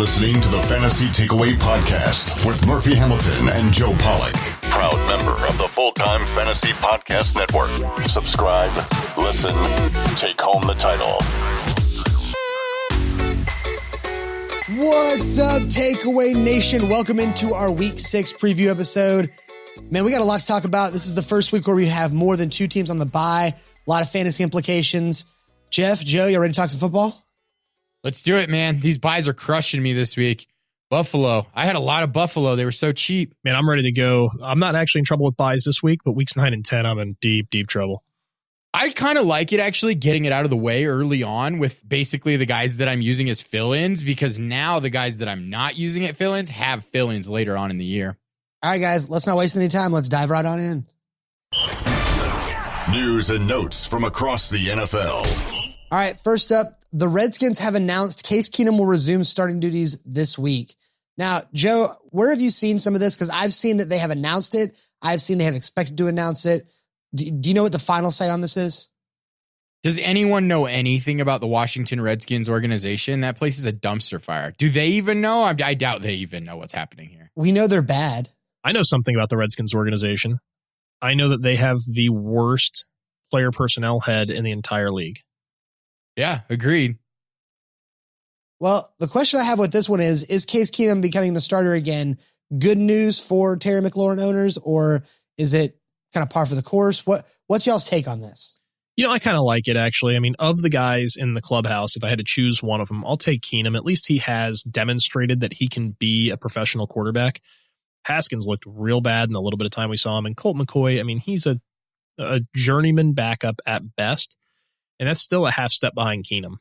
listening to the Fantasy Takeaway Podcast with Murphy Hamilton and Joe Pollock. Proud member of the Full-Time Fantasy Podcast Network. Subscribe, listen, take home the title. What's up, Takeaway Nation? Welcome into our Week 6 preview episode. Man, we got a lot to talk about. This is the first week where we have more than two teams on the bye. A lot of fantasy implications. Jeff, Joe, you ready to talk some football? Let's do it, man. These buys are crushing me this week. Buffalo. I had a lot of Buffalo. They were so cheap. Man, I'm ready to go. I'm not actually in trouble with buys this week, but weeks 9 and 10, I'm in deep, deep trouble. I kind of like it, actually, getting it out of the way early on with basically the guys that I'm using as fill-ins, because now the guys that I'm not using at fill-ins have fill-ins later on in the year. All right, guys, let's not waste any time. Let's dive right on in. News and notes from across the NFL. All right, first up, the Redskins have announced Case Keenum will resume starting duties this week. Now, Joe, where have you seen some of this? Because I've seen that they have announced it. I've seen they have expected to announce it. Do you know what the final say on this is? Does anyone know anything about the Washington Redskins organization? That place is a dumpster fire. Do they even know? I doubt they even know what's happening here. We know they're bad. I know something about the Redskins organization. I know that they have the worst player personnel head in the entire league. Yeah, agreed. Well, the question I have with this one is Case Keenum becoming the starter again good news for Terry McLaurin owners, or is it kind of par for the course? What's y'all's take on this? You know, I kind of like it, actually. I mean, of the guys in the clubhouse, if I had to choose one of them, I'll take Keenum. At least he has demonstrated that he can be a professional quarterback. Haskins looked real bad in the little bit of time we saw him. And Colt McCoy, I mean, he's a journeyman backup at best. And that's still a half step behind Keenum.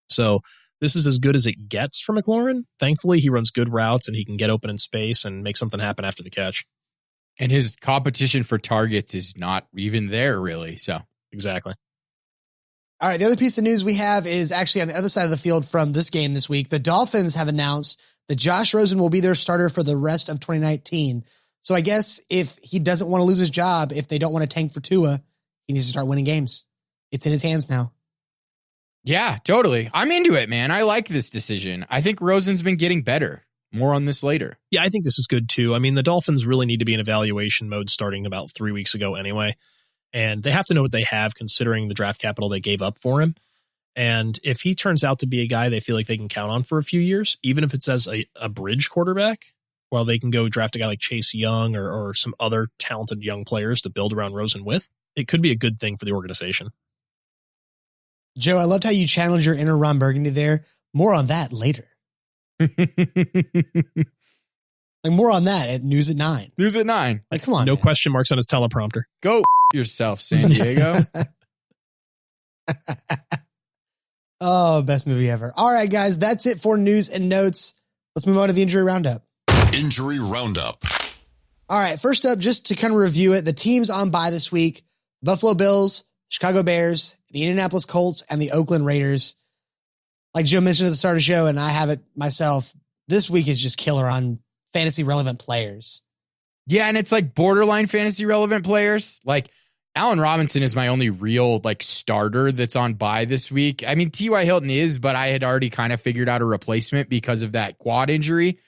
So this is as good as it gets for McLaurin. Thankfully, he runs good routes and he can get open in space and make something happen after the catch. And his competition for targets is not even there, really. So exactly. All right. The other piece of news we have is actually on the other side of the field from this game this week. The Dolphins have announced that Josh Rosen will be their starter for the rest of 2019. So I guess if he doesn't want to lose his job, if they don't want to tank for Tua, he needs to start winning games. It's in his hands now. Yeah, totally. I'm into it, man. I like this decision. I think Rosen's been getting better. More on this later. Yeah, I think this is good too. I mean, the Dolphins really need to be in evaluation mode starting about 3 weeks ago anyway. And they have to know what they have considering the draft capital they gave up for him. And if he turns out to be a guy they feel like they can count on for a few years, even if it's as a bridge quarterback, while they can go draft a guy like Chase Young or some other talented young players to build around Rosen with, it could be a good thing for the organization. Joe, I loved how you channeled your inner Ron Burgundy there. More on that later. Like more on that at News at 9. News at 9. Like, come on. No man. question marks on his teleprompter. Go yourself, San Diego. Oh, best movie ever. All right, guys, that's it for news and notes. Let's move on to the injury roundup. Injury roundup. All right, first up, just to kind of review it, the teams on bye this week: Buffalo Bills, Chicago Bears, the Indianapolis Colts, and the Oakland Raiders. Like Joe mentioned at the start of the show, and I have it myself, this week is just killer on fantasy relevant players. Yeah, and it's like borderline fantasy relevant players. Like Allen Robinson is my only real like starter that's on bye this week. I mean, T.Y. Hilton is, but I had already kind of figured out a replacement because of that quad injury.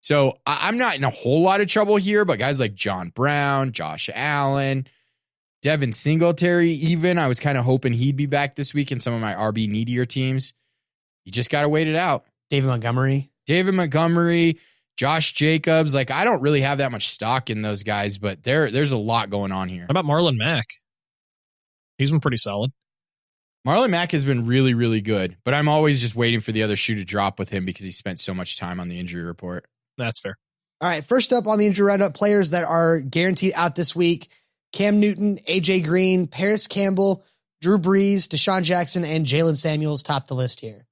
So I'm not in a whole lot of trouble here, but guys like John Brown, Josh Allen, Devin Singletary, even, I was kind of hoping he'd be back this week in some of my RB needier teams. You just got to wait it out. David Montgomery, Josh Jacobs. Like, I don't really have that much stock in those guys, but there's a lot going on here. How about Marlon Mack? He's been pretty solid. Marlon Mack has been really, really good, but I'm always just waiting for the other shoe to drop with him because he spent so much time on the injury report. That's fair. All right, first up on the injury roundup, players that are guaranteed out this week: Cam Newton, AJ Green, Paris Campbell, Drew Brees, Deshaun Jackson, and Jalen Samuels top the list here.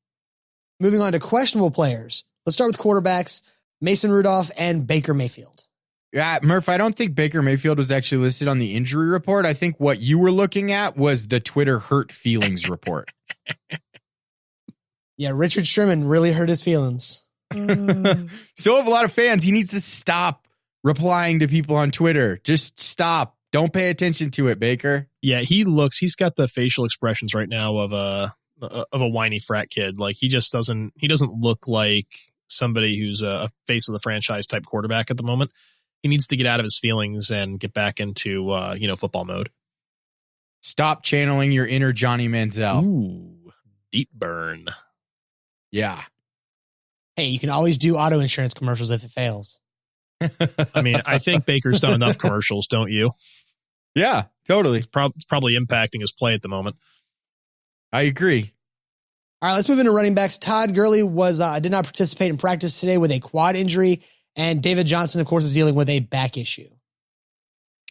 Moving on to questionable players. Let's start with quarterbacks: Mason Rudolph and Baker Mayfield. Yeah, Murph, I don't think Baker Mayfield was actually listed on the injury report. I think what you were looking at was the Twitter hurt feelings report. Yeah, Richard Sherman really hurt his feelings. So have a lot of fans. He needs to stop replying to people on Twitter. Just stop. Don't pay attention to it, Baker. Yeah, he's got the facial expressions right now of a whiny frat kid. Like he doesn't look like somebody who's a face of the franchise type quarterback at the moment. He needs to get out of his feelings and get back into, football mode. Stop channeling your inner Johnny Manziel. Ooh, deep burn. Yeah. Hey, you can always do auto insurance commercials if it fails. I mean, I think Baker's done enough commercials, don't you? Yeah, totally. It's probably impacting his play at the moment. I agree. All right, let's move into running backs. Todd Gurley did not participate in practice today with a quad injury, and David Johnson, of course, is dealing with a back issue.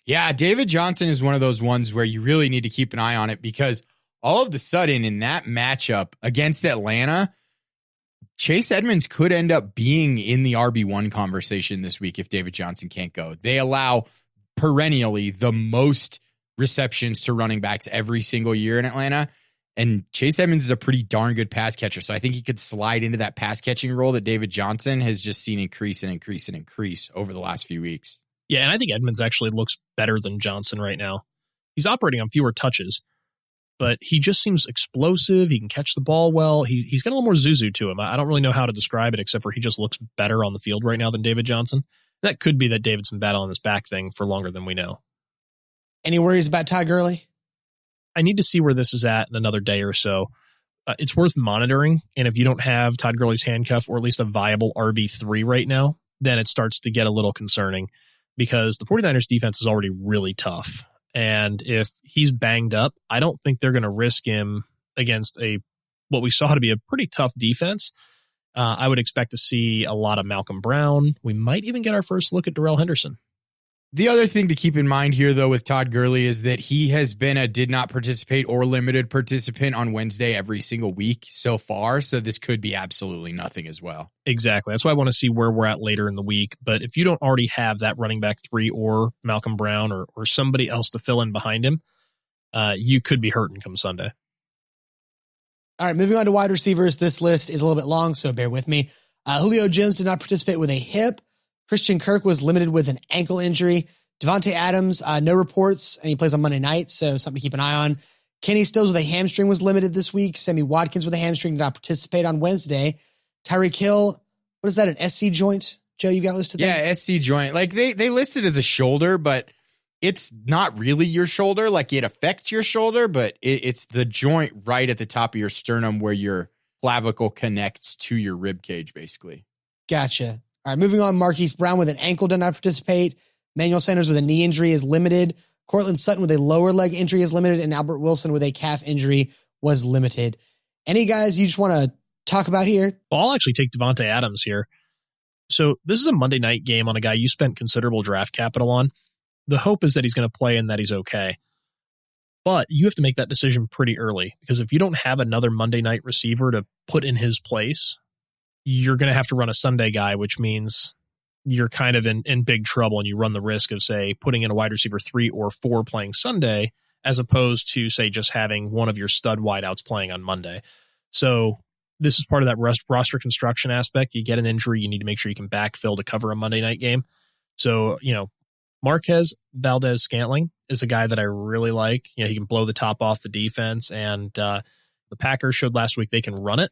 Yeah, David Johnson is one of those ones where you really need to keep an eye on it because all of the sudden in that matchup against Atlanta, Chase Edmonds could end up being in the RB1 conversation this week if David Johnson can't go. They allow perennially the most receptions to running backs every single year in Atlanta. And Chase Edmonds is a pretty darn good pass catcher. So I think he could slide into that pass catching role that David Johnson has just seen increase over the last few weeks. Yeah, and I think Edmonds actually looks better than Johnson right now. He's operating on fewer touches, but he just seems explosive. He can catch the ball well. He's got a little more Zuzu to him. I don't really know how to describe it except for he just looks better on the field right now than David Johnson. That could be that David's been battling this back thing for longer than we know. Any worries about Todd Gurley? I need to see where this is at in another day or so. It's worth monitoring, and if you don't have Todd Gurley's handcuff or at least a viable RB3 right now, then it starts to get a little concerning because the 49ers defense is already really tough. And if he's banged up, I don't think they're going to risk him against what we saw to be a pretty tough defense. I would expect to see a lot of Malcolm Brown. We might even get our first look at Darrell Henderson. The other thing to keep in mind here, though, with Todd Gurley is that he has been a did not participate or limited participant on Wednesday every single week so far. So this could be absolutely nothing as well. Exactly. That's why I want to see where we're at later in the week. But if you don't already have that running back 3 or Malcolm Brown or somebody else to fill in behind him, you could be hurting come Sunday. All right, moving on to wide receivers. This list is a little bit long, so bear with me. Julio Jones did not participate with a hip. Christian Kirk was limited with an ankle injury. Devontae Adams, no reports, and he plays on Monday night, so something to keep an eye on. Kenny Stills with a hamstring was limited this week. Sammy Watkins with a hamstring did not participate on Wednesday. Tyreek Hill, what is that, an SC joint? Joe, you got listed there? Yeah, SC joint. Like they listed as a shoulder, but it's not really your shoulder. Like it affects your shoulder, but it's the joint right at the top of your sternum where your clavicle connects to your rib cage, basically. Gotcha. All right, moving on. Marquise Brown with an ankle did not participate. Manuel Sanders with a knee injury is limited. Cortland Sutton with a lower leg injury is limited. And Albert Wilson with a calf injury was limited. Any guys you just want to talk about here? Well, I'll actually take Devontae Adams here. So this is a Monday night game on a guy you spent considerable draft capital on. The hope is that he's going to play and that he's okay. But you have to make that decision pretty early because if you don't have another Monday night receiver to put in his place, you're going to have to run a Sunday guy, which means you're kind of in big trouble and you run the risk of, say, putting in a wide receiver 3 or 4 playing Sunday, as opposed to, say, just having one of your stud wideouts playing on Monday. So this is part of that roster construction aspect. You get an injury, you need to make sure you can backfill to cover a Monday night game. So, Marquez Valdez-Scantling is a guy that I really like. He can blow the top off the defense, and the Packers showed last week they can run it.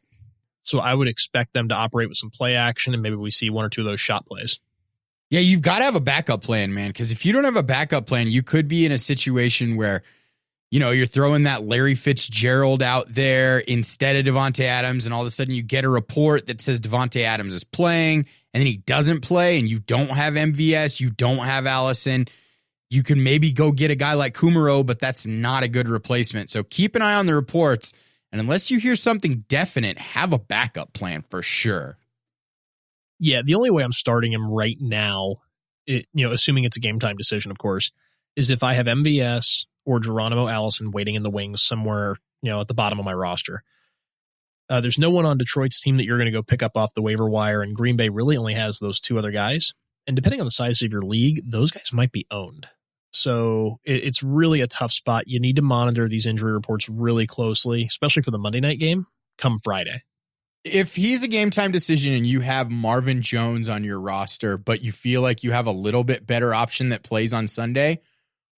So I would expect them to operate with some play action, and maybe we see 1 or 2 of those shot plays. Yeah, you've got to have a backup plan, man, because if you don't have a backup plan, you could be in a situation where, you're throwing that Larry Fitzgerald out there instead of Devontae Adams, and all of a sudden you get a report that says Devontae Adams is playing, and then he doesn't play, and you don't have MVS, you don't have Allison. You can maybe go get a guy like Kumaro, but that's not a good replacement. So keep an eye on the reports. And unless you hear something definite, have a backup plan for sure. Yeah, the only way I'm starting him right now, assuming it's a game time decision, of course, is if I have MVS or Geronimo Allison waiting in the wings somewhere, at the bottom of my roster. There's no one on Detroit's team that you're going to go pick up off the waiver wire, and Green Bay really only has those 2 other guys. And depending on the size of your league, those guys might be owned. So it's really a tough spot. You need to monitor these injury reports really closely, especially for the Monday night game come Friday. If he's a game time decision and you have Marvin Jones on your roster, but you feel like you have a little bit better option that plays on Sunday,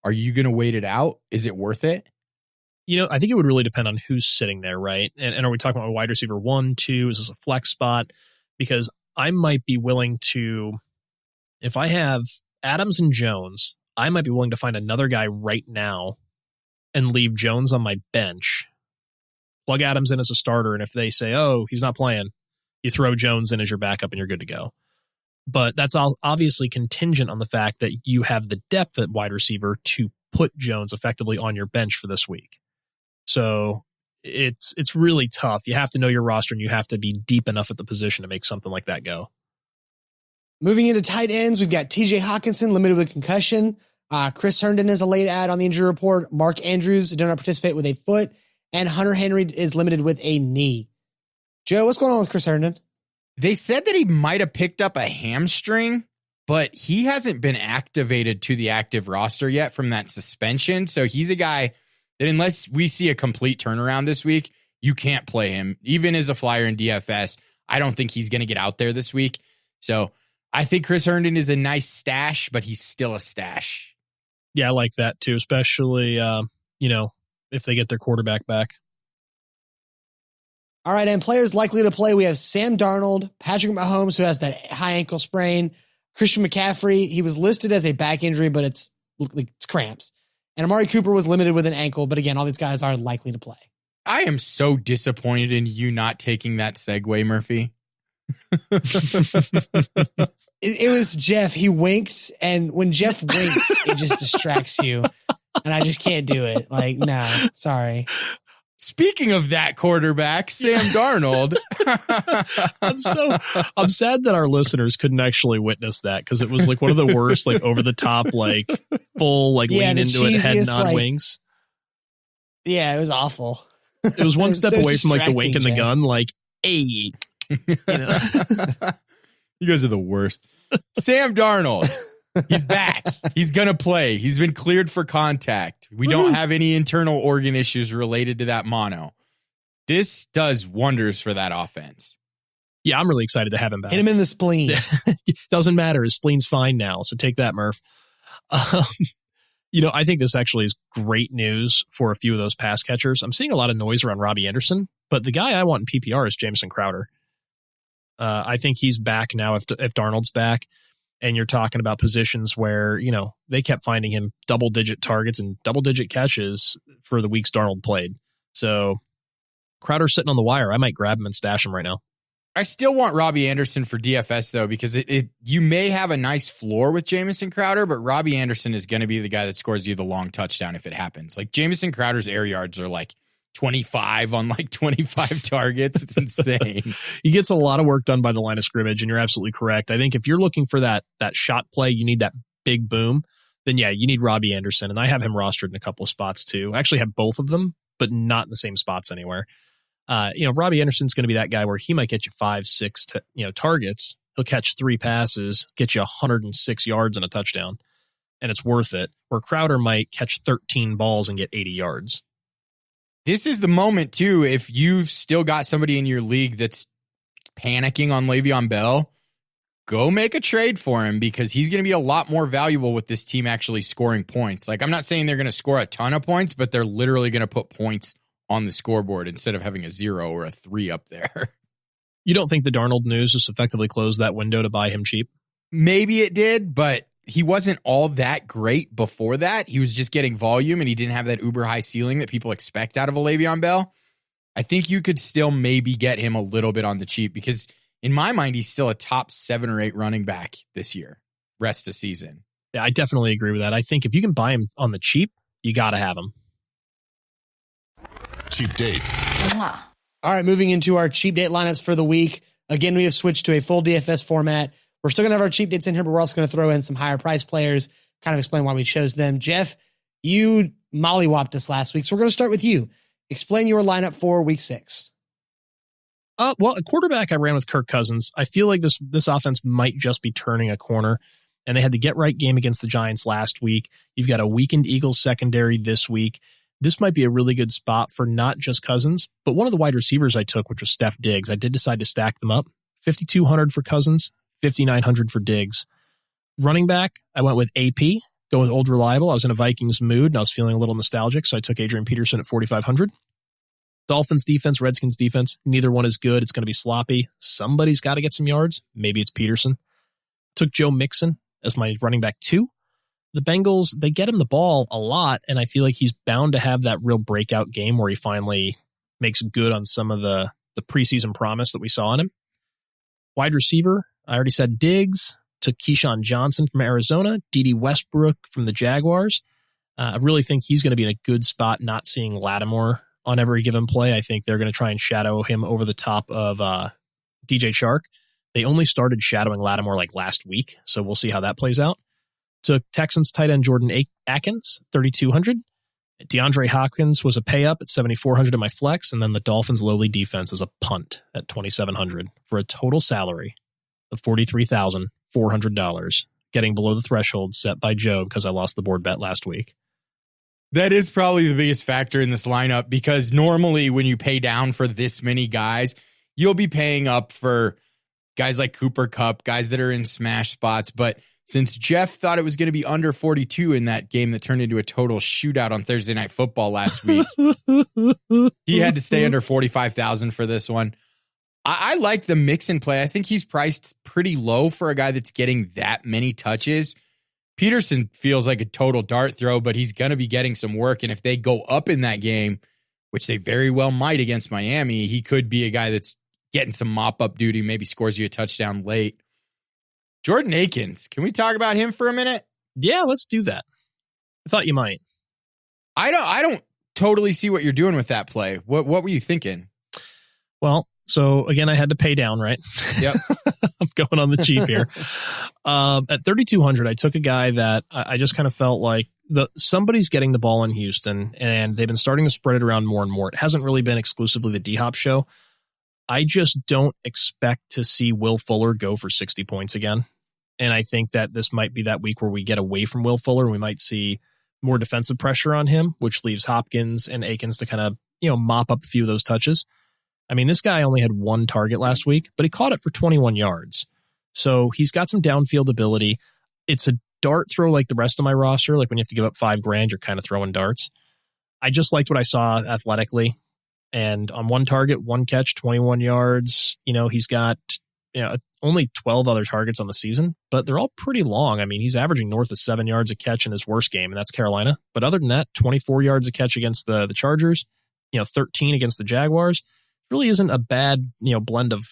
are you going to wait it out? Is it worth it? I think it would really depend on who's sitting there, right? And are we talking about wide receiver 1, 2? Is this a flex spot? Because I might be willing to, if I have Adams and Jones, I might be willing to find another guy right now and leave Jones on my bench. Plug Adams in as a starter, and if they say, oh, he's not playing, you throw Jones in as your backup and you're good to go. But that's all obviously contingent on the fact that you have the depth at wide receiver to put Jones effectively on your bench for this week. So it's really tough. You have to know your roster and you have to be deep enough at the position to make something like that go. Moving into tight ends, we've got TJ Hawkinson limited with concussion. Chris Herndon is a late add on the injury report. Mark Andrews did not participate with a foot, and Hunter Henry is limited with a knee. Joe, what's going on with Chris Herndon? They said that he might have picked up a hamstring, but he hasn't been activated to the active roster yet from that suspension. So he's a guy that unless we see a complete turnaround this week, you can't play him. Even as a flyer in DFS, I don't think he's going to get out there this week. So I think Chris Herndon is a nice stash, but he's still a stash. Yeah, I like that too, especially, if they get their quarterback back. All right, and players likely to play, we have Sam Darnold, Patrick Mahomes, who has that high ankle sprain, Christian McCaffrey. He was listed as a back injury, but it's cramps. And Amari Cooper was limited with an ankle, but again, all these guys are likely to play. I am so disappointed in you not taking that segue, Murphy. It was Jeff. He winks, and when Jeff winks, it just distracts you. And I just can't do it. Like, no, sorry. Speaking of that quarterback, Sam Darnold. I'm sad that our listeners couldn't actually witness that because it was like one of the worst, like over the top, like full, like lean into it, head nod wings. Yeah, it was awful. It was one step away from like the wink and the Jeff. gun, like, hey. You guys are the worst. Sam Darnold. He's back. He's going to play. He's been cleared for contact. We don't have any internal organ issues related to that mono. This does wonders for that offense. Yeah, I'm really excited to have him back. Hit him in the spleen. Doesn't matter. His spleen's fine now. So take that, Murph. I think this actually is great news for a few of those pass catchers. I'm seeing a lot of noise around Robbie Anderson, but the guy I want in PPR is Jamison Crowder. I think he's back now if Darnold's back. And you're talking about positions where, they kept finding him double-digit targets and double-digit catches for the weeks Darnold played. So Crowder's sitting on the wire. I might grab him and stash him right now. I still want Robbie Anderson for DFS, though, because you may have a nice floor with Jamison Crowder, but Robbie Anderson is going to be the guy that scores you the long touchdown if it happens. Like, Jamison Crowder's air yards are like 25 on like 25 targets. It's insane. He gets a lot of work done by the line of scrimmage, and you're absolutely correct. I think if you're looking for that shot play, you need that big boom, then yeah, you need Robbie Anderson. And I have him rostered in a couple of spots too. I actually have both of them, but not in the same spots anywhere. Robbie Anderson's going to be that guy where he might get you 5-6 targets. He'll catch 3 passes, get you 106 yards and a touchdown, and it's worth it. Where Crowder might catch 13 balls and get 80 yards. This is the moment, too, if you've still got somebody in your league that's panicking on Le'Veon Bell, go make a trade for him because he's going to be a lot more valuable with this team actually scoring points. Like, I'm not saying they're going to score a ton of points, but they're literally going to put points on the scoreboard instead of having a 0 or a 3 up there. You don't think the Darnold news just effectively closed that window to buy him cheap? Maybe it did, but he wasn't all that great before that. He was just getting volume and he didn't have that uber high ceiling that people expect out of a Le'Veon Bell. I think you could still maybe get him a little bit on the cheap because in my mind, he's still a top 7 or 8 running back this year, rest of season. Yeah, I definitely agree with that. I think if you can buy him on the cheap, you got to have him. Cheap dates. All right, moving into our cheap date lineups for the week. Again, we have switched to a full DFS format. We're still going to have our cheap dates in here, but we're also going to throw in some higher price players, kind of explain why we chose them. Jeff, you mollywopped us last week, so we're going to start with you. Explain your lineup for week 6. Well, a quarterback I ran with Kirk Cousins. I feel like this offense might just be turning a corner, and they had the get-right game against the Giants last week. You've got a weakened Eagles secondary this week. This might be a really good spot for not just Cousins, but one of the wide receivers I took, which was Steph Diggs. I did decide to stack them up. 5,200 for Cousins, 5,900 for Diggs. Running back, I went with AP, go with Old Reliable. I was in a Vikings mood, and I was feeling a little nostalgic, so I took Adrian Peterson at 4,500. Dolphins defense, Redskins defense, neither one is good. It's going to be sloppy. Somebody's got to get some yards. Maybe it's Peterson. Took Joe Mixon as my running back 2. The Bengals, they get him the ball a lot, and I feel like he's bound to have that real breakout game where he finally makes good on some of the preseason promise that we saw in him. Wide receiver, I already said Diggs. Took Keyshawn Johnson from Arizona, D.D. Westbrook from the Jaguars. I really think he's going to be in a good spot not seeing Lattimore on every given play. I think they're going to try and shadow him over the top of DJ Chark. They only started shadowing Lattimore like last week, so we'll see how that plays out. Took Texans tight end Jordan Aikens, 3,200. DeAndre Hopkins was a pay up at 7,400 in my flex, and then the Dolphins' lowly defense is a punt at 2,700 for a total salary of $43,400, getting below the threshold set by Joe because I lost the board bet last week. That is probably the biggest factor in this lineup, because normally when you pay down for this many guys, you'll be paying up for guys like Cooper Kupp, guys that are in smash spots. But since Jeff thought it was going to be under 42 in that game that turned into a total shootout on Thursday Night Football last week, he had to stay under 45,000 for this one. I like the Mixon play. I think he's priced pretty low for a guy that's getting that many touches. Peterson feels like a total dart throw, but he's going to be getting some work. And if they go up in that game, which they very well might against Miami, he could be a guy that's getting some mop-up duty, maybe scores you a touchdown late. Jordan Aikens, can we talk about him for a minute? Yeah, let's do that. I thought you might. I don't totally see what you're doing with that play. What were you thinking? Well, so again, I had to pay down, right? Yep. I'm going on the cheap here. At 3,200, I took a guy that I just kind of felt like somebody's getting the ball in Houston, and they've been starting to spread it around more and more. It hasn't really been exclusively the D-Hop show. I just don't expect to see Will Fuller go for 60 points again. And I think that this might be that week where we get away from Will Fuller. We might see more defensive pressure on him, which leaves Hopkins and Aikens to kind of, mop up a few of those touches. I mean, this guy only had 1 target last week, but he caught it for 21 yards. So he's got some downfield ability. It's a dart throw like the rest of my roster. Like when you have to give up $5,000, you're kind of throwing darts. I just liked what I saw athletically. And on 1 target, 1 catch, 21 yards, he's got only 12 other targets on the season, but they're all pretty long. I mean, he's averaging north of 7 yards a catch in his worst game, and that's Carolina. But other than that, 24 yards a catch against the Chargers, 13 against the Jaguars. Really isn't a bad, blend of,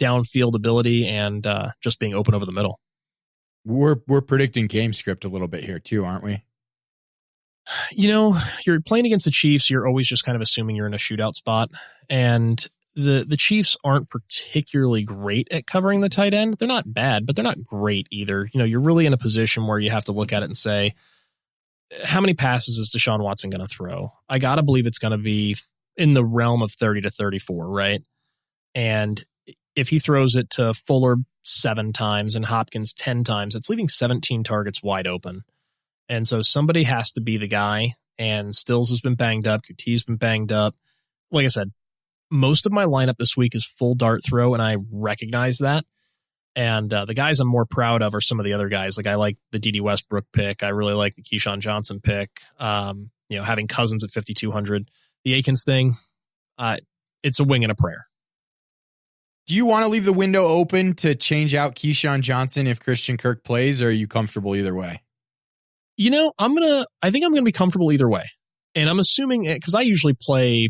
downfield ability and just being open over the middle. We're predicting game script a little bit here too, aren't we? You're playing against the Chiefs. You're always just kind of assuming you're in a shootout spot. And the Chiefs aren't particularly great at covering the tight end. They're not bad, but they're not great either. You're really in a position where you have to look at it and say, how many passes is Deshaun Watson going to throw? I got to believe it's going to be in the realm of 30 to 34, right? And if he throws it to Fuller 7 times and Hopkins 10 times, it's leaving 17 targets wide open. And so somebody has to be the guy, and Stills has been banged up. QT's been banged up. Like I said, most of my lineup this week is full dart throw, and I recognize that. And the guys I'm more proud of are some of the other guys. Like I like the D.D. Westbrook pick. I really like the Keyshawn Johnson pick. Having Cousins at 5,200. The Aikens thing, it's a wing and a prayer. Do you want to leave the window open to change out Keyshawn Johnson if Christian Kirk plays, or are you comfortable either way? I think I'm going to be comfortable either way. And I'm assuming, because I usually play,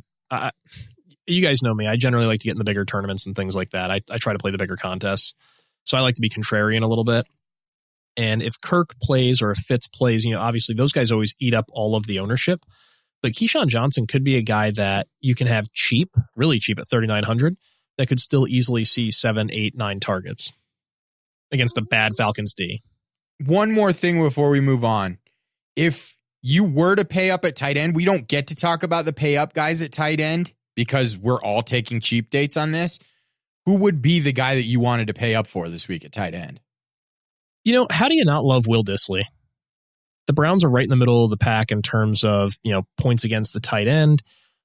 you guys know me, I generally like to get in the bigger tournaments and things like that. I try to play the bigger contests. So I like to be contrarian a little bit. And if Kirk plays or if Fitz plays, obviously those guys always eat up all of the ownership. But Keyshawn Johnson could be a guy that you can have cheap, really cheap at 3,900 that could still easily see 7, 8, 9 targets against a bad Falcons D. One more thing before we move on. If you were to pay up at tight end, we don't get to talk about the pay up guys at tight end because we're all taking cheap dates on this. Who would be the guy that you wanted to pay up for this week at tight end? How do you not love Will Dissly? The Browns are right in the middle of the pack in terms of, points against the tight end.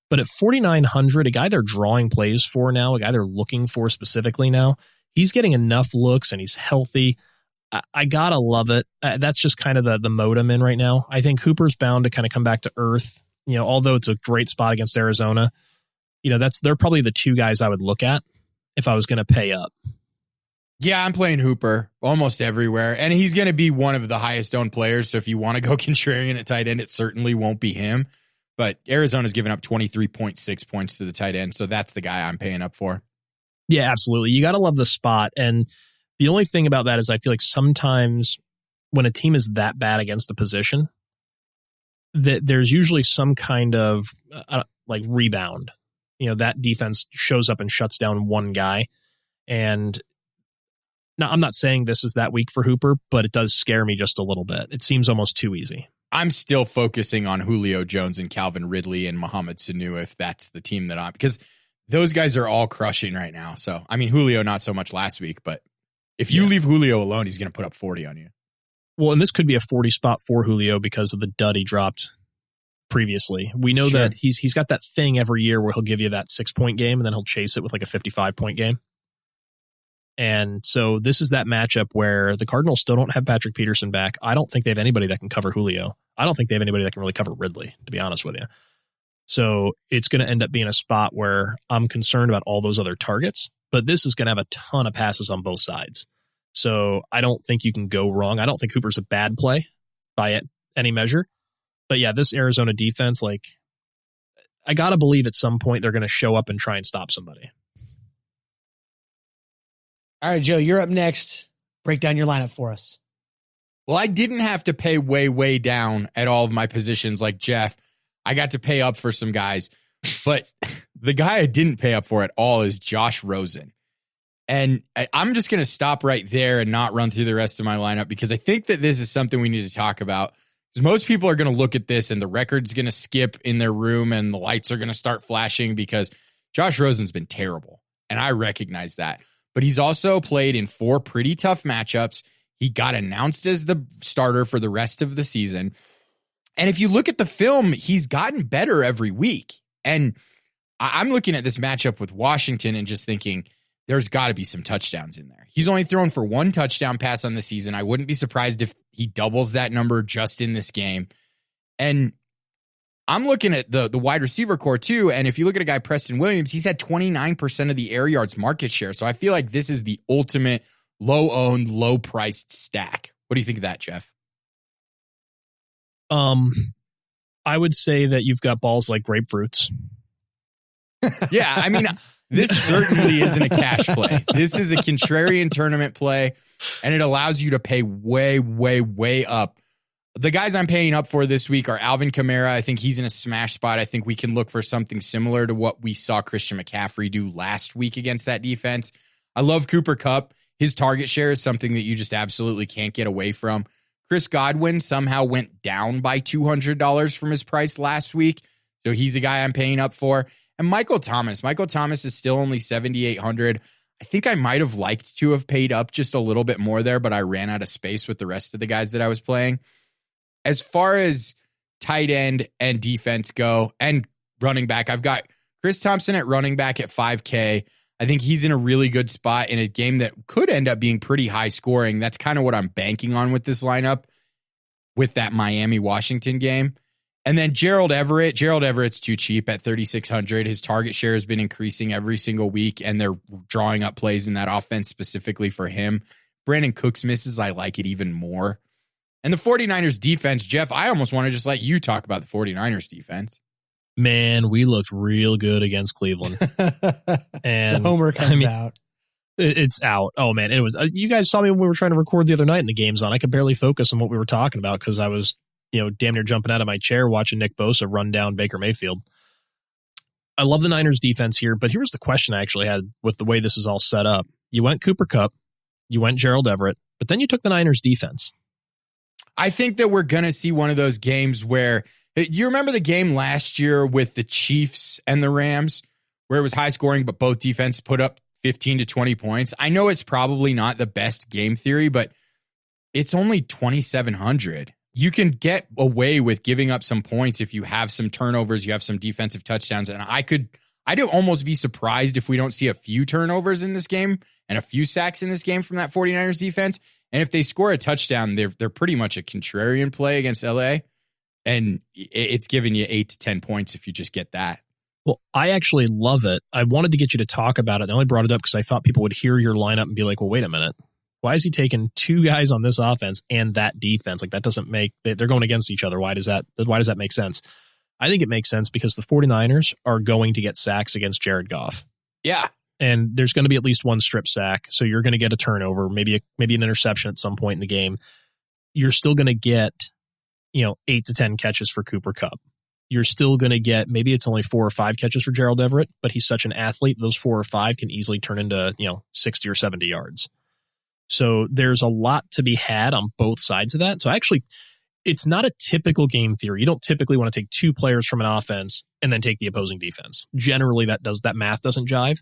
But at 4,900, a guy they're drawing plays for now, a guy they're looking for specifically now, he's getting enough looks and he's healthy. I gotta love it. That's just kind of the mode I'm in right now. I think Hooper's bound to kind of come back to earth. although it's a great spot against Arizona, they're probably the two guys I would look at if I was going to pay up. Yeah, I'm playing Hooper almost everywhere, and he's going to be one of the highest owned players. So if you want to go contrarian at tight end, it certainly won't be him. But Arizona's given up 23.6 points to the tight end, so that's the guy I'm paying up for. Yeah, absolutely. You got to love the spot. And the only thing about that is I feel like sometimes when a team is that bad against a position, that there's usually some kind of rebound. That defense shows up and shuts down one guy. And now, I'm not saying this is that week for Hooper, but it does scare me just a little bit. It seems almost too easy. I'm still focusing on Julio Jones and Calvin Ridley and Mohamed Sanu if that's the team that I'm, because those guys are all crushing right now. So, I mean, Julio, not so much last week, but if you leave Julio alone, he's going to put up 40 on you. Well, and this could be a 40 spot for Julio because of the dud he dropped previously. We know that he's got that thing every year where he'll give you that 6-point game and then he'll chase it with like a 55-point game. And so this is that matchup where the Cardinals still don't have Patrick Peterson back. I don't think they have anybody that can cover Julio. I don't think they have anybody that can really cover Ridley, to be honest with you. So it's going to end up being a spot where I'm concerned about all those other targets, but this is going to have a ton of passes on both sides. So I don't think you can go wrong. I don't think Hooper's a bad play by any measure. But yeah, this Arizona defense, I got to believe at some point they're going to show up and try and stop somebody. All right, Joe, you're up next. Break down your lineup for us. Well, I didn't have to pay way down at all of my positions like Jeff. I got to pay up for some guys, but the guy I didn't pay up for at all is Josh Rosen. And I'm just going to stop right there and not run through the rest of my lineup because I think that this is something we need to talk about. Because most people are going to look at this and the record's going to skip in their room and the lights are going to start flashing because Josh Rosen's been terrible. And I recognize that. But he's also played in 4 pretty tough matchups. He got announced as the starter for the rest of the season. And if you look at the film, he's gotten better every week. And I'm looking at this matchup with Washington and just thinking there's got to be some touchdowns in there. He's only thrown for 1 touchdown pass on the season. I wouldn't be surprised if he doubles that number just in this game. And I'm looking at the wide receiver core too. And if you look at a guy, Preston Williams, he's had 29% of the air yards market share. So I feel like this is the ultimate low owned, low priced stack. What do you think of that, Jeff? I would say that you've got balls like grapefruits. Yeah. I mean, this certainly isn't a cash play. This is a contrarian tournament play, and it allows you to pay way up. The guys I'm paying up for this week are Alvin Kamara. I think he's in a smash spot. I think we can look for something similar to what we saw Christian McCaffrey do last week against that defense. I love Cooper Kupp. His target share is something that you just absolutely can't get away from. Chris Godwin somehow went down by $200 from his price last week. So he's a guy I'm paying up for. And Michael Thomas. Michael Thomas is still only $7,800. I think I might have liked to have paid up just a little bit more there, but I ran out of space with the rest of the guys that I was playing. As far as tight end and defense go and running back, I've got Chris Thompson at running back at 5K. I think he's in a really good spot in a game that could end up being pretty high scoring. That's kind of what I'm banking on with this lineup with that Miami-Washington game. And then Gerald Everett's too cheap at 3,600. His target share has been increasing every single week, and they're drawing up plays in that offense specifically for him. Brandon Cooks misses, I like it even more. And the 49ers defense, Jeff, I almost want to just let you talk about the 49ers defense. Man, we looked real good against Cleveland. And the homer comes out. It's out. Oh, man. It was. You guys saw me when we were trying to record the other night and the game's on. I could barely focus on what we were talking about because I was, damn near jumping out of my chair watching Nick Bosa run down Baker Mayfield. I love the Niners defense here, but here's the question I actually had with the way this is all set up. You went Cooper Kupp, you went Gerald Everett, but then you took the Niners defense. I think that we're going to see one of those games where you remember the game last year with the Chiefs and the Rams where it was high scoring, but both defenses put up 15 to 20 points. I know it's probably not the best game theory, but it's only 2,700. You can get away with giving up some points if you have some turnovers, you have some defensive touchdowns. And I'd almost be surprised if we don't see a few turnovers in this game and a few sacks in this game from that 49ers defense. And if they score a touchdown, they're pretty much a contrarian play against LA. And it's giving you 8 to 10 points if you just get that. Well, I actually love it. I wanted to get you to talk about it. I only brought it up because I thought people would hear your lineup and be like, well, wait a minute. Why is he taking two guys on this offense and that defense? Like, that doesn't make, they're going against each other. Why does that make sense? I think it makes sense because the 49ers are going to get sacks against Jared Goff. Yeah. And there's going to be at least one strip sack. So you're going to get a turnover, maybe an interception at some point in the game. You're still going to get, 8 to 10 catches for Cooper Kupp. You're still going to get, maybe it's only 4 or 5 catches for Gerald Everett, but he's such an athlete. Those 4 or 5 can easily turn into, 60 or 70 yards. So there's a lot to be had on both sides of that. So actually, it's not a typical game theory. You don't typically want to take 2 players from an offense and then take the opposing defense. Generally, that math doesn't jive.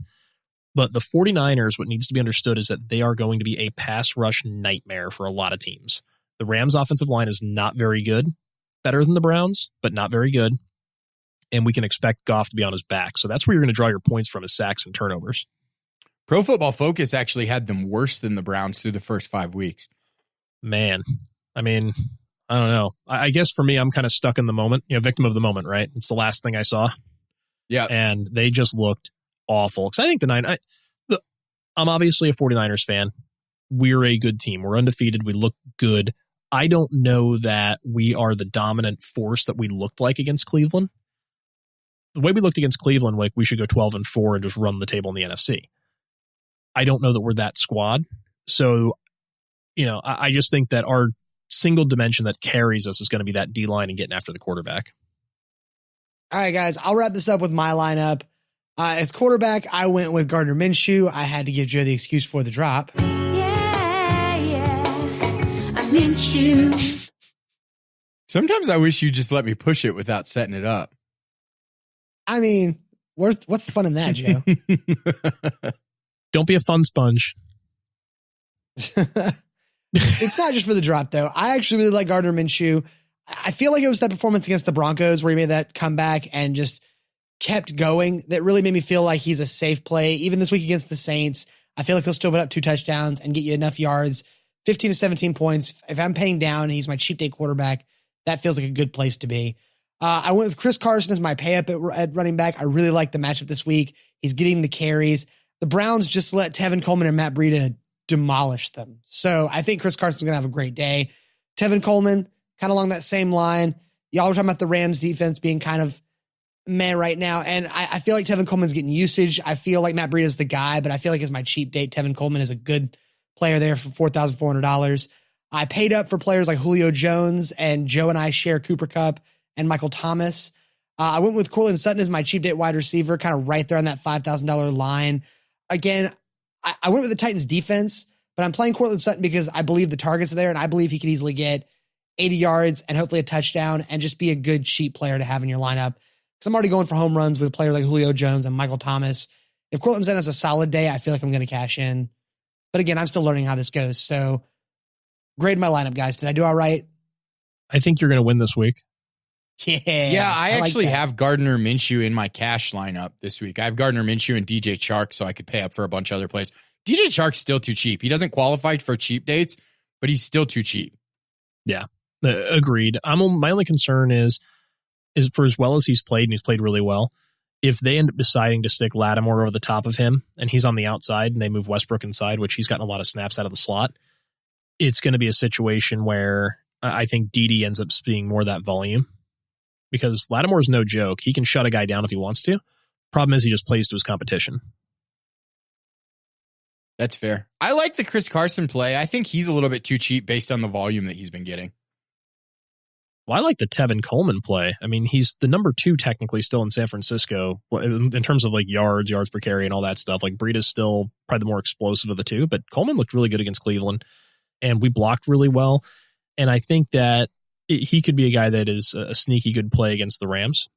But the 49ers, what needs to be understood is that they are going to be a pass rush nightmare for a lot of teams. The Rams' offensive line is not very good. Better than the Browns, but not very good. And we can expect Goff to be on his back. So that's where you're going to draw your points from, is sacks and turnovers. Pro Football Focus actually had them worse than the Browns through the first 5 weeks. Man, I mean, I don't know. I guess for me, I'm kind of stuck in the moment, victim of the moment, right? It's the last thing I saw. Yeah. And they just looked awful. Because I think I'm obviously a 49ers fan. We're a good team. We're undefeated. We look good. I don't know that we are the dominant force that we looked like against Cleveland. The way we looked against Cleveland, like we should go 12-4 and just run the table in the NFC. I don't know that we're that squad. So, I just think that our single dimension that carries us is going to be that D-line and getting after the quarterback. All right, guys, I'll wrap this up with my lineup. As quarterback, I went with Gardner Minshew. I had to give Joe the excuse for the drop. I miss you. Sometimes I wish you just let me push it without setting it up. I mean, what's the fun in that, Joe? Don't be a fun sponge. It's not just for the drop, though. I actually really like Gardner Minshew. I feel like it was that performance against the Broncos where he made that comeback and just kept going that really made me feel like he's a safe play. Even this week against the Saints, I feel like he'll still put up 2 touchdowns and get you enough yards, 15 to 17 points. If I'm paying down and he's my cheap day quarterback, that feels like a good place to be. I went with Chris Carson as my pay up at running back. I really like the matchup this week. He's getting the carries. The Browns just let Tevin Coleman and Matt Breida demolish them. So I think Chris Carson's going to have a great day. Tevin Coleman, kind of along that same line. Y'all were talking about the Rams defense being kind of meh right now. And I feel like Tevin Coleman's getting usage. I feel like Matt Breida's the guy, but I feel like as my cheap date, Tevin Coleman is a good player there for $4,400. I paid up for players like Julio Jones, and Joe and I share Cooper Kupp and Michael Thomas. I went with Courtland Sutton as my cheap date wide receiver, kind of right there on that $5,000 line. Again, I went with the Titans defense, but I'm playing Courtland Sutton because I believe the targets are there, and I believe he could easily get 80 yards and hopefully a touchdown and just be a good cheap player to have in your lineup. Because I'm already going for home runs with a player like Julio Jones and Michael Thomas. If Courtland Sutton has a solid day, I feel like I'm going to cash in. But again, I'm still learning how this goes. So grade my lineup, guys. Did I do all right? I think you're going to win this week. Yeah. I actually have Gardner Minshew in my cash lineup this week. I have Gardner Minshew and DJ Chark, so I could pay up for a bunch of other plays. DJ Chark's still too cheap. He doesn't qualify for cheap dates, but he's still too cheap. Yeah, agreed. My only concern is for as well as he's played, and he's played really well, if they end up deciding to stick Lattimore over the top of him and he's on the outside and they move Westbrook inside, which he's gotten a lot of snaps out of the slot, it's going to be a situation where I think Dede ends up being more that volume. Because Lattimore's no joke. He can shut a guy down if he wants to. Problem is he just plays to his competition. That's fair. I like the Chris Carson play. I think he's a little bit too cheap based on the volume that he's been getting. Well, I like the Tevin Coleman play. I mean, he's the number 2 technically still in San Francisco in terms of like yards per carry and all that stuff. Like Breida's still probably the more explosive of the two, but Coleman looked really good against Cleveland and we blocked really well. And I think that he could be a guy that is a sneaky good play against the Rams.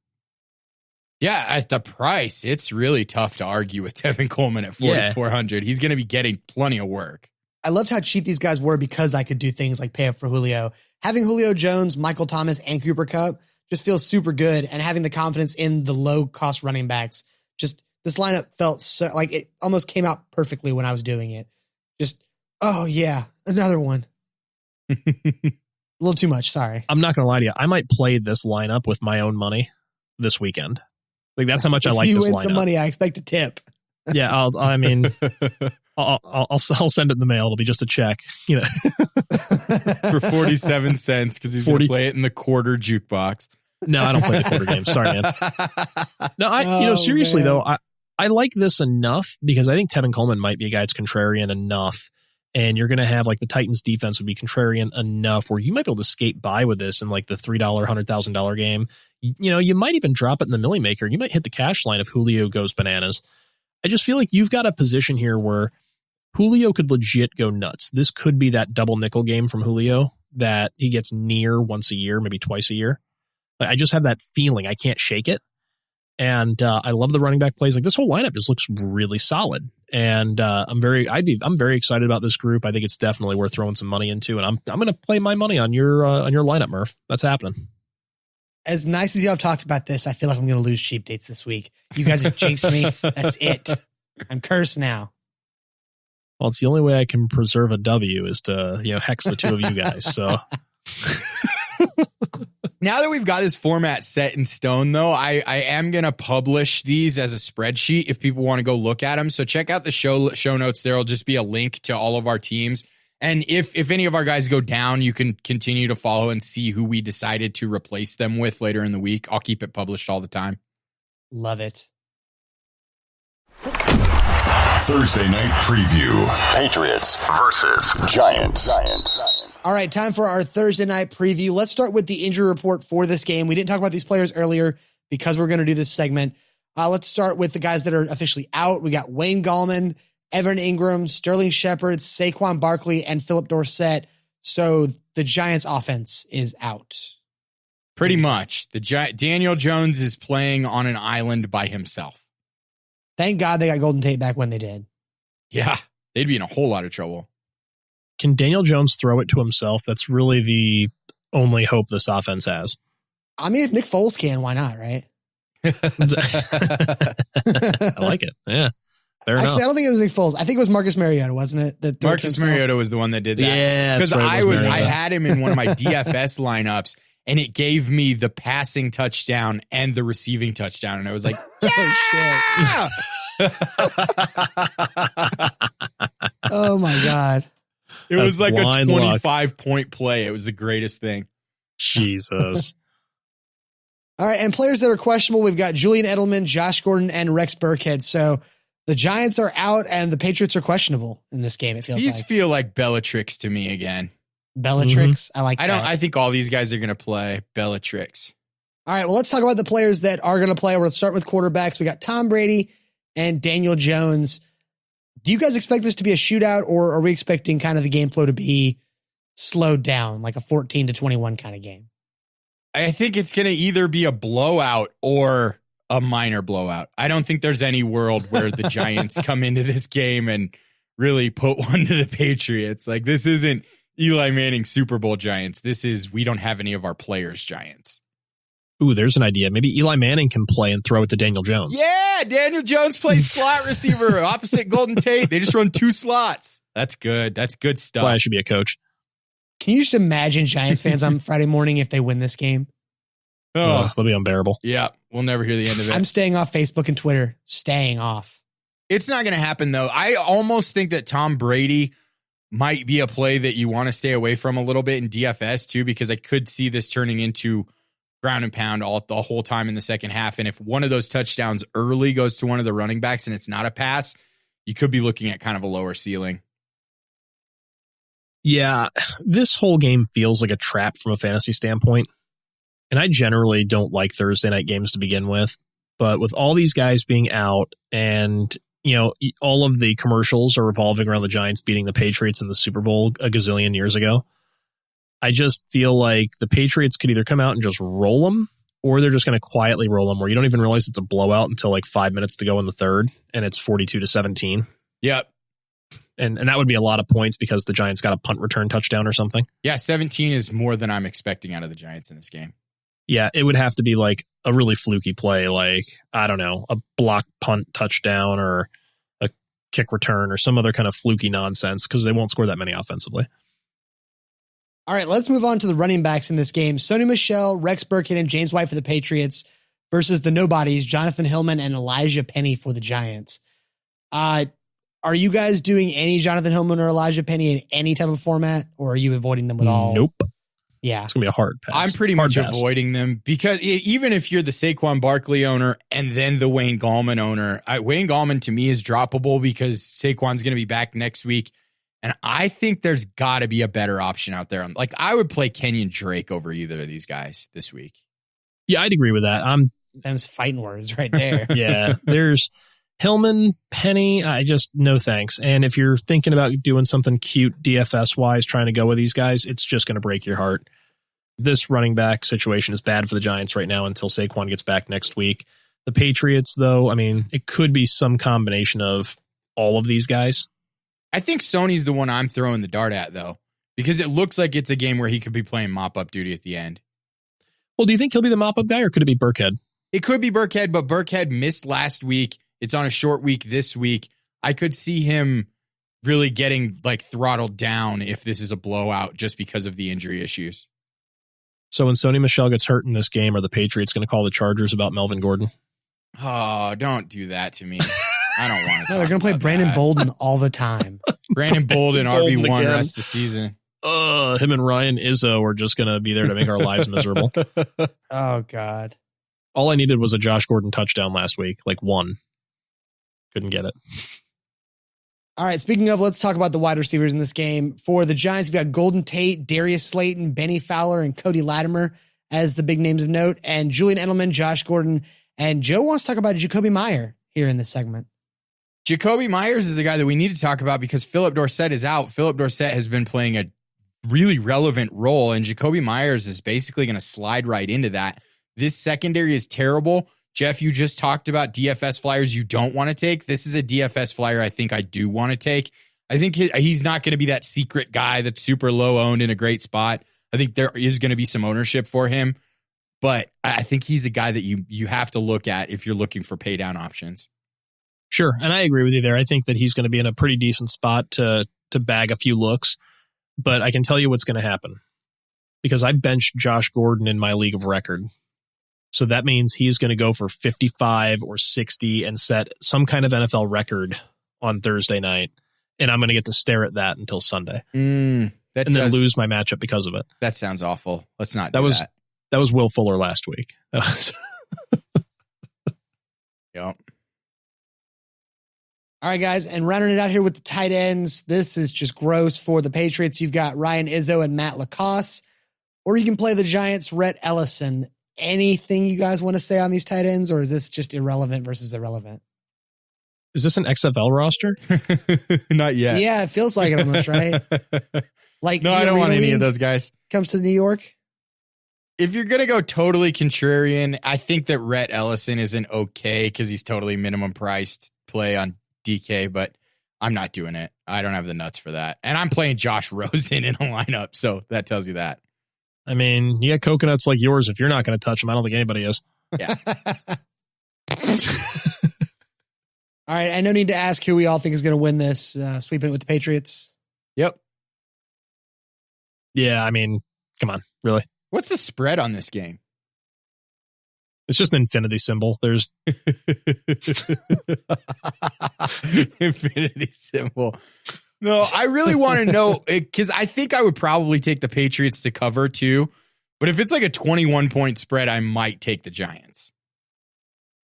Yeah, at the price, it's really tough to argue with Tevin Coleman at 4,400. He's going to be getting plenty of work. I loved how cheap these guys were because I could do things like pay up for Julio. Having Julio Jones, Michael Thomas, and Cooper Kupp just feels super good. And having the confidence in the low-cost running backs, just this lineup felt so like it almost came out perfectly when I was doing it. Just, oh yeah, another one. A little too much. Sorry. I'm not going to lie to you. I might play this lineup with my own money this weekend. Like that's how much I like this lineup. If you win some money, I expect a tip. Yeah, I'll send it in the mail. It'll be just a check, for 47 cents because he's going to play it in the quarter jukebox. No, I don't play the quarter game. Sorry, man. No, seriously though, I like this enough because I think Tevin Coleman might be a guy that's contrarian enough. And you're going to have like the Titans defense would be contrarian enough where you might be able to skate by with this in like the $3, $100,000 game. You might even drop it in the Millie Maker. You might hit the cash line if Julio goes bananas. I just feel like you've got a position here where Julio could legit go nuts. This could be that double nickel game from Julio that he gets near once a year, maybe twice a year. I just have that feeling. I can't shake it. And I love the running back plays. Like this whole lineup just looks really solid. And I'm very excited about this group. I think it's definitely worth throwing some money into. And I'm going to play my money on your lineup, Murph. That's happening. As nice as y'all have talked about this, I feel like I'm going to lose cheap dates this week. You guys have jinxed me. That's it. I'm cursed now. Well, it's the only way I can preserve a W is to hex the two of you guys. So. Now that we've got this format set in stone, though, I am going to publish these as a spreadsheet if people want to go look at them. So check out the show notes. There will just be a link to all of our teams. And if any of our guys go down, you can continue to follow and see who we decided to replace them with later in the week. I'll keep it published all the time. Love it. Thursday night preview. Patriots versus Giants. All right, time for our Thursday night preview. Let's start with the injury report for this game. We didn't talk about these players earlier because we're going to do this segment. Let's start with the guys that are officially out. We got Wayne Gallman, Evan Ingram, Sterling Shepard, Saquon Barkley, and Philip Dorsett. So the Giants offense is out. Pretty much. Daniel Jones is playing on an island by himself. Thank God they got Golden Tate back when they did. Yeah, they'd be in a whole lot of trouble. Can Daniel Jones throw it to himself? That's really the only hope this offense has. I mean, if Nick Foles can, why not, right? I like it. Yeah. Fair enough. Actually, I don't think it was Nick Foles. I think it was Marcus Mariota, wasn't it? Marcus Mariota was the one that did that. Yeah, because right, I had him in one of my DFS lineups, and it gave me the passing touchdown and the receiving touchdown, and I was like, yeah! Oh my God. It was like a 25-point play. It was the greatest thing. Jesus. All right, and players that are questionable, we've got Julian Edelman, Josh Gordon, and Rex Burkhead. So the Giants are out, and the Patriots are questionable in this game, it feels like. These feel like Bellatrix to me again. Bellatrix? I like that. I think all these guys are going to play Bellatrix. All right, well, let's talk about the players that are going to play. We're going to start with quarterbacks. We got Tom Brady and Daniel Jones. Do you guys expect this to be a shootout, or are we expecting kind of the game flow to be slowed down, like a 14-21 kind of game? I think it's going to either be a blowout or a minor blowout. I don't think there's any world where the Giants come into this game and really put one to the Patriots. Like, this isn't Eli Manning Super Bowl Giants. This is, we don't have any of our players Giants. Ooh, there's an idea. Maybe Eli Manning can play and throw it to Daniel Jones. Yeah, Daniel Jones plays slot receiver opposite Golden Tate. They just run 2 slots. That's good. That's good stuff. Why I should be a coach. Can you just imagine Giants fans on Friday morning if they win this game? Oh, that'll be unbearable. Yeah, we'll never hear the end of it. I'm staying off Facebook and Twitter. Staying off. It's not going to happen, though. I almost think that Tom Brady might be a play that you want to stay away from a little bit in DFS, too, because I could see this turning into ground and pound the whole time in the second half. And if one of those touchdowns early goes to one of the running backs and it's not a pass, you could be looking at kind of a lower ceiling. Yeah, this whole game feels like a trap from a fantasy standpoint. And I generally don't like Thursday night games to begin with. But with all these guys being out and, all of the commercials are revolving around the Giants beating the Patriots in the Super Bowl a gazillion years ago, I just feel like the Patriots could either come out and just roll them, or they're just going to quietly roll them where you don't even realize it's a blowout until like 5 minutes to go in the third, and it's 42-17. Yep. And that would be a lot of points because the Giants got a punt return touchdown or something. Yeah, 17 is more than I'm expecting out of the Giants in this game. Yeah, it would have to be like a really fluky play, like, I don't know, a block punt touchdown or a kick return or some other kind of fluky nonsense because they won't score that many offensively. All right, let's move on to the running backs in this game. Sony Michel, Rex Burkhead, and James White for the Patriots versus the nobodies, Jonathan Hillman and Elijah Penny for the Giants. Are you guys doing any Jonathan Hillman or Elijah Penny in any type of format, or are you avoiding them at all? Nope. Yeah. It's going to be a hard pass. I'm pretty much avoiding them because even if you're the Saquon Barkley owner and then the Wayne Gallman owner, Wayne Gallman to me is droppable because Saquon's going to be back next week. And I think there's got to be a better option out there. Like, I would play Kenyon Drake over either of these guys this week. Yeah, I'd agree with that. Them's fighting words right there. Yeah, there's Hillman, Penny, no thanks. And if you're thinking about doing something cute DFS-wise, trying to go with these guys, it's just going to break your heart. This running back situation is bad for the Giants right now until Saquon gets back next week. The Patriots, though, I mean, it could be some combination of all of these guys. I think Sony's the one I'm throwing the dart at, though, because it looks like it's a game where he could be playing mop-up duty at the end. Well, do you think he'll be the mop-up guy, or could it be Burkhead? It could be Burkhead, but Burkhead missed last week. It's on a short week this week. I could see him really getting throttled down if this is a blowout just because of the injury issues. So when Sony Michel gets hurt in this game, are the Patriots going to call the Chargers about Melvin Gordon? Oh, don't do that to me. I don't want to. No, they're going to play Brandon Bolden all the time. Brandon Bolden, RB1 again. rest of the season. Him and Ryan Izzo are just going to be there to make our lives miserable. Oh, God. All I needed was a Josh Gordon touchdown last week, one. Couldn't get it. All right, speaking of, let's talk about the wide receivers in this game. For the Giants, we've got Golden Tate, Darius Slayton, Benny Fowler, and Cody Latimer as the big names of note, and Julian Edelman, Josh Gordon, and Joe wants to talk about Jacoby Meyer here in this segment. Jacoby Myers is a guy that we need to talk about because Philip Dorsett is out. Philip Dorsett has been playing a really relevant role, and Jacoby Myers is basically going to slide right into that. This secondary is terrible. Jeff, you just talked about DFS flyers you don't want to take. This is a DFS flyer I think I do want to take. I think he's not going to be that secret guy that's super low owned in a great spot. I think there is going to be some ownership for him, but I think he's a guy that you have to look at if you're looking for pay down options. Sure, and I agree with you there. I think that he's going to be in a pretty decent spot to bag a few looks, but I can tell you what's going to happen because I benched Josh Gordon in my league of record. So that means he's going to go for 55 or 60 and set some kind of NFL record on Thursday night. And I'm going to get to stare at that until Sunday. And then lose my matchup because of it. That sounds awful. Let's not do that. That was Will Fuller last week. Yep. All right, guys, and rounding it out here with the tight ends, this is just gross for the Patriots. You've got Ryan Izzo and Matt Lacoste, or you can play the Giants' Rhett Ellison. Anything you guys want to say on these tight ends, or is this just irrelevant versus irrelevant? Is this an XFL roster? Not yet. Yeah, it feels like it almost, right? No, I don't want any of those guys. Comes to New York. If you're going to go totally contrarian, I think that Rhett Ellison is an okay because he's totally minimum priced play on DK, but I'm not doing it. I don't have the nuts for that. And I'm playing Josh Rosen in a lineup, so that tells you that. I mean, you got coconuts like yours. If you're not going to touch them, I don't think anybody is. Yeah. All right. I no need to ask who we all think is going to win this, sweeping it with the Patriots. Yep. Yeah. I mean, come on. Really? What's the spread on this game? It's just an infinity symbol. There's infinity symbol. No, I really want to know because I think I would probably take the Patriots to cover too. But if it's like a 21-point spread, I might take the Giants.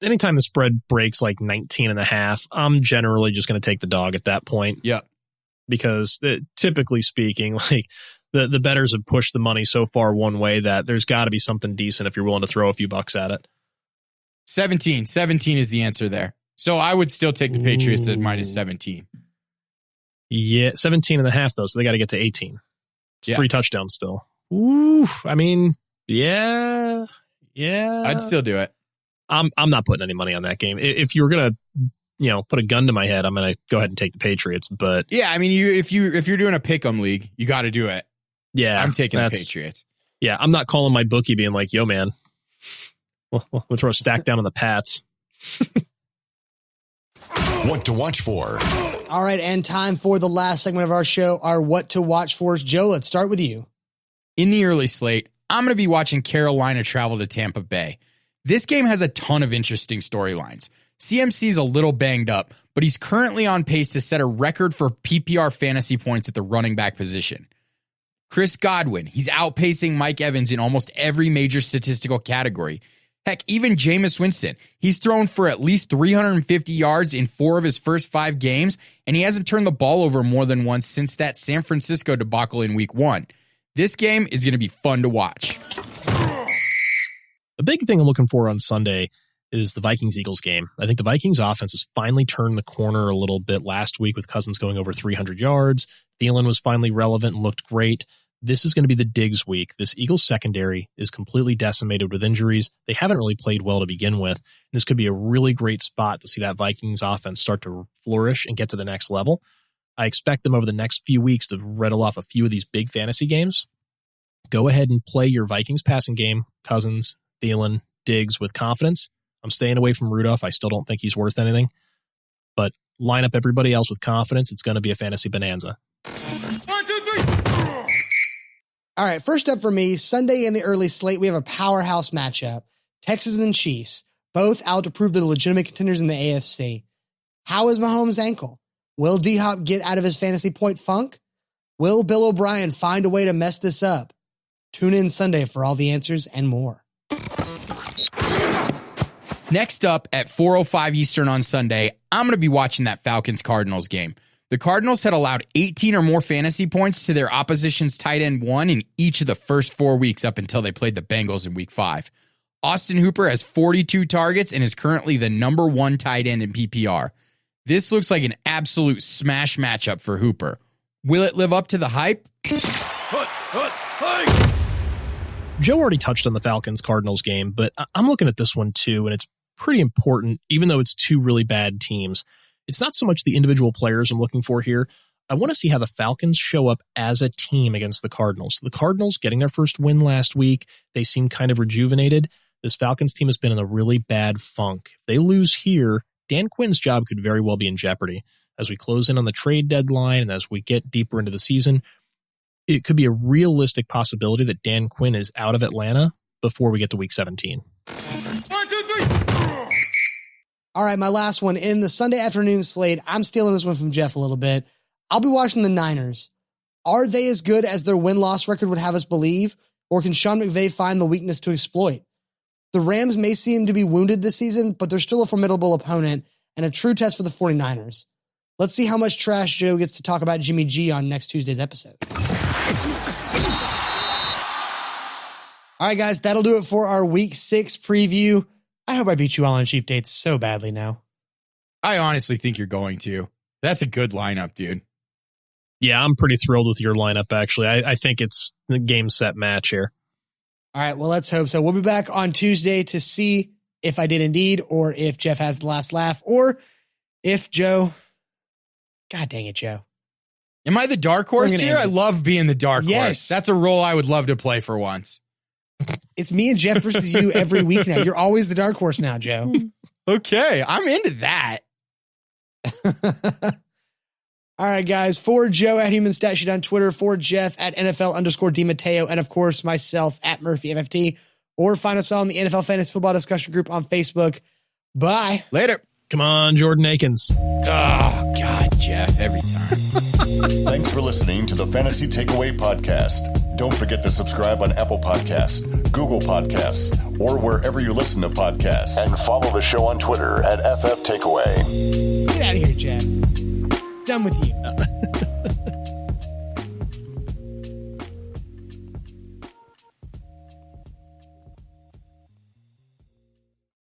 Anytime the spread breaks like 19.5, I'm generally just going to take the dog at that point. Yep. Because typically speaking, like the bettors have pushed the money so far one way that there's got to be something decent if you're willing to throw a few bucks at it. 17 is the answer there. So I would still take the Patriots at minus 17. Yeah, 17.5 though, so they got to get to 18. It's 3 touchdowns still. Ooh, I mean, yeah. I'd still do it. I'm not putting any money on that game. If you're gonna, put a gun to my head, I'm gonna go ahead and take the Patriots. But yeah, I mean, if you're doing a pick'em league, you got to do it. Yeah, I'm taking the Patriots. Yeah, I'm not calling my bookie being like, "Yo, man, we'll throw a stack down on the Pats." What to watch for? All right, and time for the last segment of our show, our What to Watch For. Joe, let's start with you. In the early slate, I'm going to be watching Carolina travel to Tampa Bay. This game has a ton of interesting storylines. CMC's a little banged up, but he's currently on pace to set a record for PPR fantasy points at the running back position. Chris Godwin, he's outpacing Mike Evans in almost every major statistical category. Heck, even Jameis Winston, he's thrown for at least 350 yards in 4 of his first 5 games, and he hasn't turned the ball over more than once since that San Francisco debacle in week 1. This game is going to be fun to watch. The big thing I'm looking for on Sunday is the Vikings-Eagles game. I think the Vikings offense has finally turned the corner a little bit last week with Cousins going over 300 yards. Thielen was finally relevant and looked great. This is going to be the Diggs week. This Eagles secondary is completely decimated with injuries. They haven't really played well to begin with. This could be a really great spot to see that Vikings offense start to flourish and get to the next level. I expect them over the next few weeks to rattle off a few of these big fantasy games. Go ahead and play your Vikings passing game, Cousins, Thielen, Diggs with confidence. I'm staying away from Rudolph. I still don't think he's worth anything. But line up everybody else with confidence. It's going to be a fantasy bonanza. 1, 2, 3. All right, first up for me, Sunday in the early slate, we have a powerhouse matchup. Texans and Chiefs, both out to prove they're legitimate contenders in the AFC. How is Mahomes' ankle? Will D-Hop get out of his fantasy point funk? Will Bill O'Brien find a way to mess this up? Tune in Sunday for all the answers and more. Next up at 4:05 Eastern on Sunday, I'm going to be watching that Falcons-Cardinals game. The Cardinals had allowed 18 or more fantasy points to their opposition's tight end 1 in each of the first 4 weeks up until they played the Bengals in week 5. Austin Hooper has 42 targets and is currently the number 1 tight end in PPR. This looks like an absolute smash matchup for Hooper. Will it live up to the hype? Joe already touched on the Falcons-Cardinals game, but I'm looking at this one too, and it's pretty important, even though it's 2 really bad teams. It's not so much the individual players I'm looking for here. I want to see how the Falcons show up as a team against the Cardinals. The Cardinals getting their first win last week, they seem kind of rejuvenated. This Falcons team has been in a really bad funk. If they lose here, Dan Quinn's job could very well be in jeopardy. As we close in on the trade deadline and as we get deeper into the season, it could be a realistic possibility that Dan Quinn is out of Atlanta before we get to week 17. 1, 2, 3. All right, my last one in the Sunday afternoon slate. I'm stealing this one from Jeff a little bit. I'll be watching the Niners. Are they as good as their win-loss record would have us believe, or can Sean McVay find the weakness to exploit? The Rams may seem to be wounded this season, but they're still a formidable opponent and a true test for the 49ers. Let's see how much trash Joe gets to talk about Jimmy G on next Tuesday's episode. All right, guys, that'll do it for our Week 6 preview. I hope I beat you all on cheap dates so badly now. I honestly think you're going to. That's a good lineup, dude. Yeah, I'm pretty thrilled with your lineup, actually. I think it's a game, set, match here. All right, well, let's hope so. We'll be back on Tuesday to see if I did indeed, or if Jeff has the last laugh, or if Joe... God dang it, Joe. Am I the dark horse here? I love being the dark horse. Yes. That's a role I would love to play for once. It's me and Jeff versus you every week now. You're always the dark horse now, Joe. Okay, I'm into that. All right, guys. For Joe at Human Stat Sheet on Twitter, for Jeff at NFL_DiMatteo, and of course myself at MurphyMFT, or find us on the NFL Fantasy Football Discussion Group on Facebook. Bye. Later. Come on, Jordan Aikens. Oh, God, Jeff, every time. Thanks for listening to the Fantasy Takeaway Podcast. Don't forget to subscribe on Apple Podcasts, Google Podcasts, or wherever you listen to podcasts. And follow the show on Twitter at FF Takeaway. Get out of here, Jeff. Done with you.